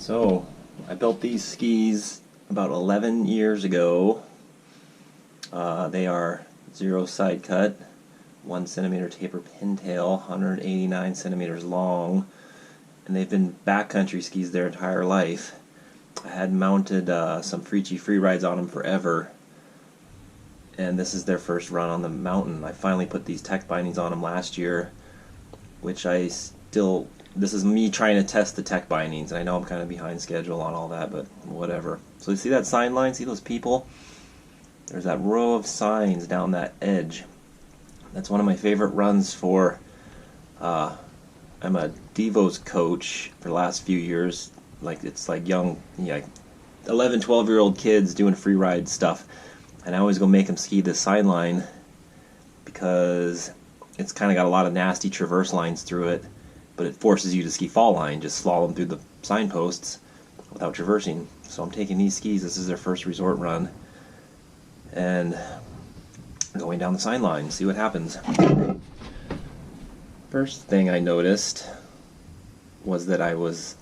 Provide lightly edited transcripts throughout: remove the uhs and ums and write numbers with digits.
So, I built these skis about 11 years ago. They are 0 side cut, 1 centimeter taper pintail, 189 centimeters long, and they've been backcountry skis their entire life. I had mounted some Freechy free rides on them forever, and this is their first run on the mountain. I finally put these tech bindings on them last year, which this is me trying to test the tech bindings, and I know I'm kind of behind schedule on all that, but whatever. So you see that sign line? See those people? There's that row of signs down that edge. That's one of my favorite runs for, I'm a Devos coach for the last few years. It's like young, 11, 12-year-old kids doing free ride stuff. And I always go make them ski this sign line because it's kind of got a lot of nasty traverse lines through it, but it forces you to ski fall line, just slalom through the signposts without traversing. So I'm taking these skis, this is their first resort run, and going down the sign line, see what happens. First thing I noticed was that I was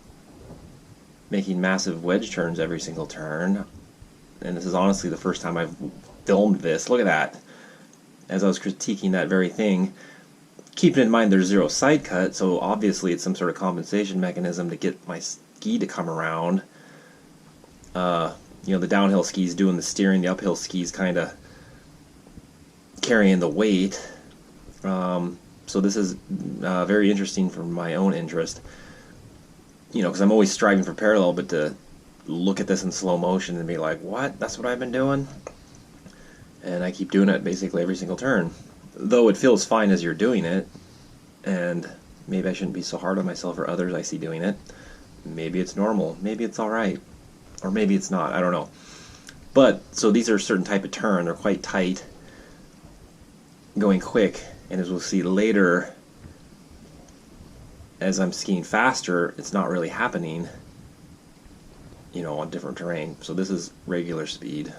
making massive wedge turns every single turn, and this is honestly the first time I've filmed this. Look at that. As I was critiquing that very thing, keeping in mind there's 0 side cut, so obviously it's some sort of compensation mechanism to get my ski to come around. The downhill skis doing the steering, the uphill skis kind of carrying the weight. So this is very interesting for my own interest. Because I'm always striving for parallel, but to look at this in slow motion and be like, what? That's what I've been doing? And I keep doing it basically every single turn. Though it feels fine as you're doing it, and maybe I shouldn't be so hard on myself or others I see doing it. Maybe it's normal, maybe it's alright, or maybe it's not, I don't know. But, so these are a certain type of turn, they're quite tight, going quick, and as we'll see later, as I'm skiing faster, it's not really happening, on different terrain. So this is regular speed.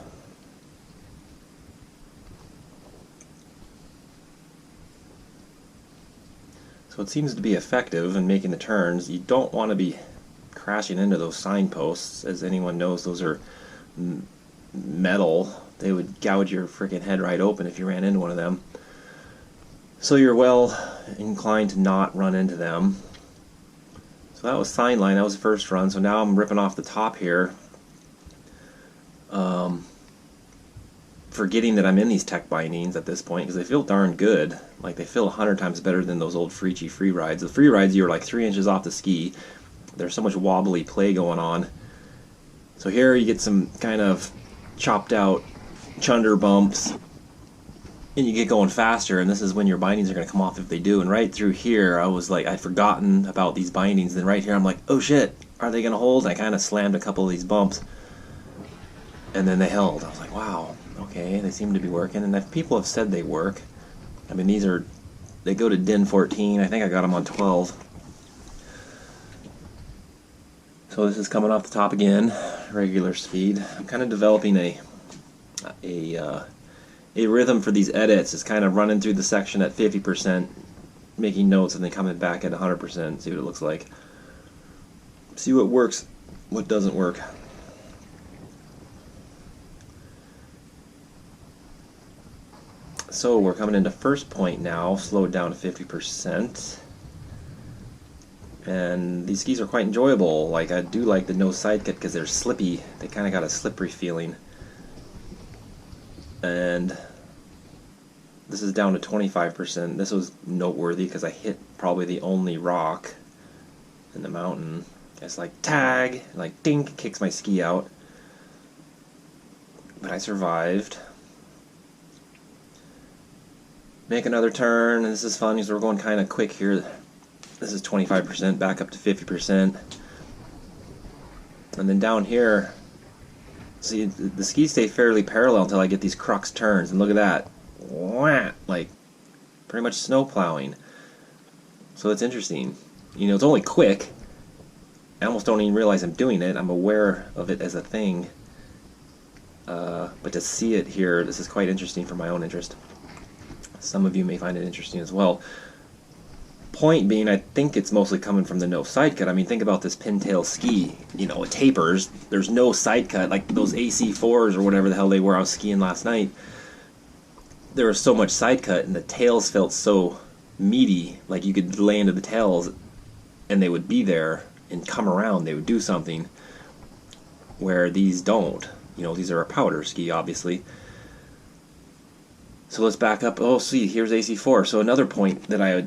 So it seems to be effective in making the turns. You don't want to be crashing into those signposts. As anyone knows, those are metal. They would gouge your freaking head right open if you ran into one of them. So you're well inclined to not run into them. So that was sign line, that was the first run. So now I'm ripping off the top here, forgetting that I'm in these tech bindings at this point because they feel darn good. Like, they feel 100 times better than those old Freechy free rides. The free rides, you're like 3 inches off the ski. There's so much wobbly play going on. So here you get some kind of chopped out chunder bumps, and you get going faster, and this is when your bindings are going to come off if they do. And right through here, I was like, I'd forgotten about these bindings. Then right here, I'm like, oh shit, are they going to hold? I kind of slammed a couple of these bumps, and then they held. I was like, wow, okay, they seem to be working. And if people have said they work, I mean, they go to DIN 14. I think I got them on 12. So this is coming off the top again, regular speed. I'm kind of developing a rhythm for these edits. Is kind of running through the section at 50%, making notes, and then coming back at 100%, see what it looks like. See what works, what doesn't work. So we're coming into first point now, slowed down to 50%. And these skis are quite enjoyable. Like, I do like the no side cut because they're slippy. They kind of got a slippery feeling. And this is down to 25%. This was noteworthy because I hit probably the only rock in the mountain. It's like tag, like dink, kicks my ski out. But I survived. Make another turn, and this is fun because we're going kind of quick here. This is 25%, back up to 50%. And then down here, see, the skis stay fairly parallel until I get these crux turns, and look at that. Wah! Like, pretty much snow plowing. So it's interesting. It's only quick. I almost don't even realize I'm doing it. I'm aware of it as a thing. But to see it here, this is quite interesting for my own interest. Some of you may find it interesting as well. point being, I think it's mostly coming from the no side cut. I mean, think about this pintail ski. You know, it tapers. There's no side cut. Like those AC4s or whatever the hell they were I was skiing last night. There was so much side cut, and the tails felt so meaty. Like you could lay into the tails, and they would be there and come around. They would do something. Where these don't. You know, these are a powder ski, obviously. So let's back up. Oh, see, here's AC4. So another point that I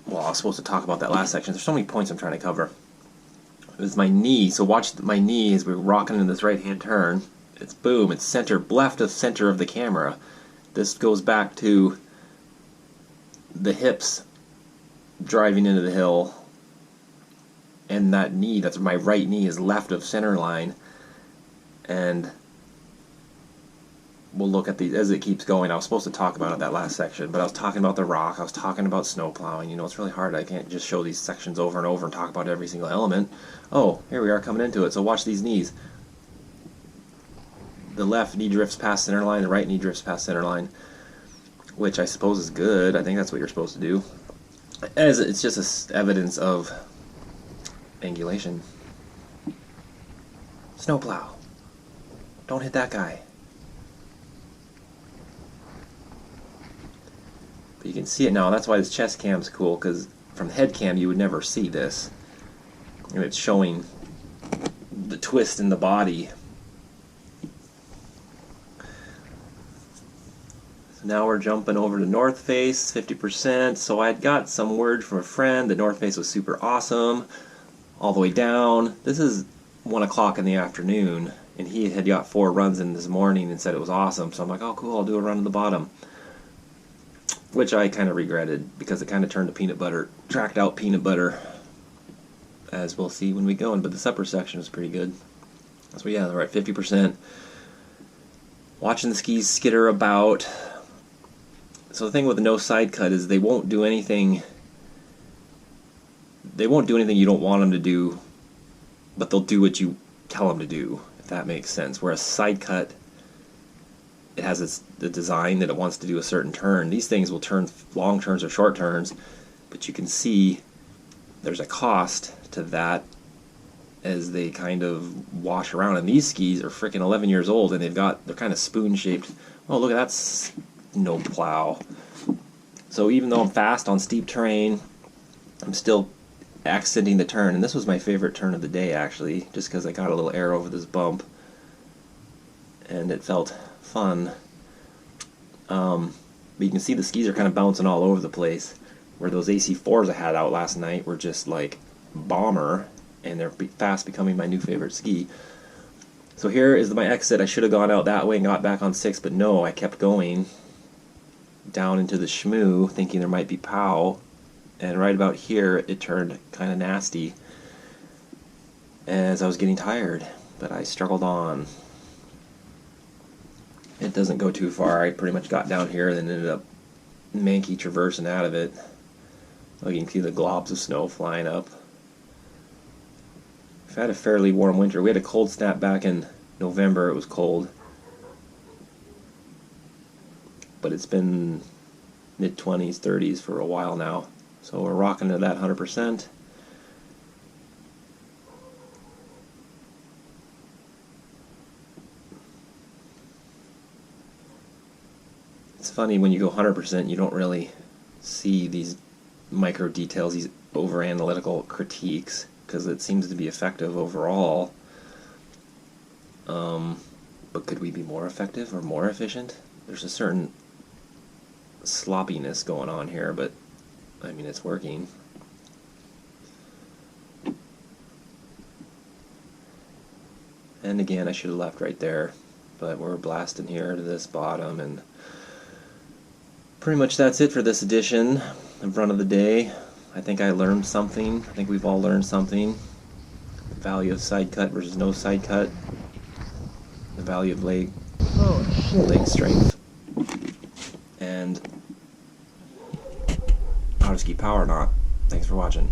was supposed to talk about that last section. There's so many points I'm trying to cover. It was my knee. So watch my knee as we're rocking in this right-hand turn. It's boom. It's center, left of center of the camera. This goes back to the hips driving into the hill. And that knee, that's my right knee, is left of center line. And we'll look at as it keeps going. I was supposed to talk about it that last section, but I was talking about the rock. I was talking about snow plowing. You know, it's really hard. I can't just show these sections over and over and talk about every single element. Oh, here we are coming into it. So watch these knees. The left knee drifts past center line. The right knee drifts past center line, which I suppose is good. I think that's what you're supposed to do. As it's just evidence of angulation. Snowplow. Don't hit that guy. But you can see it now. That's why this chest cam's cool, because from the head cam you would never see this. And it's showing the twist in the body. So now we're jumping over to North Face, 50%. So I'd got some word from a friend that North Face was super awesome. All the way down. This is 1 o'clock in the afternoon, and he had got 4 runs in this morning and said it was awesome. So I'm like, oh cool, I'll do a run to the bottom, which I kind of regretted because it kind of turned to peanut butter, tracked out peanut butter, as we'll see when we go in. But this upper section is pretty good. So yeah, they're at 50%. Watching the skis skitter about. So the thing with the no side cut is they won't do anything. They won't do anything you don't want them to do, but they'll do what you tell them to do, if that makes sense. Whereas side cut, it has the design that it wants to do a certain turn. These things will turn long turns or short turns, but you can see there's a cost to that as they kind of wash around. And these skis are freaking 11 years old, and they're kind of spoon-shaped. Oh, look at that snow plow. So even though I'm fast on steep terrain, I'm still accenting the turn, and this was my favorite turn of the day actually, just because I got a little air over this bump and it felt fun. But you can see the skis are kind of bouncing all over the place, where those AC4s I had out last night were just like bomber, and they're fast becoming my new favorite ski. So here is my exit. I should have gone out that way and got back on 6, but no, I kept going down into the shmoo thinking there might be POW. And right about here, it turned kind of nasty as I was getting tired, but I struggled on. It doesn't go too far. I pretty much got down here and then ended up manky traversing out of it. Like you can see the globs of snow flying up. We've had a fairly warm winter. We had a cold snap back in November. It was cold. But it's been mid-20s, 30s for a while now. So we're rocking to that 100%. It's funny, when you go 100%, you don't really see these micro details, these over-analytical critiques, because it seems to be effective overall. But could we be more effective or more efficient? There's a certain sloppiness going on here, but I mean, it's working. And again, I should have left right there, but we're blasting here to this bottom, and pretty much that's it for this edition of Run of the Day. I think I learned something. I think we've all learned something. The value of side cut versus no side cut. The value of leg strength. And how to ski power or not. Thanks for watching.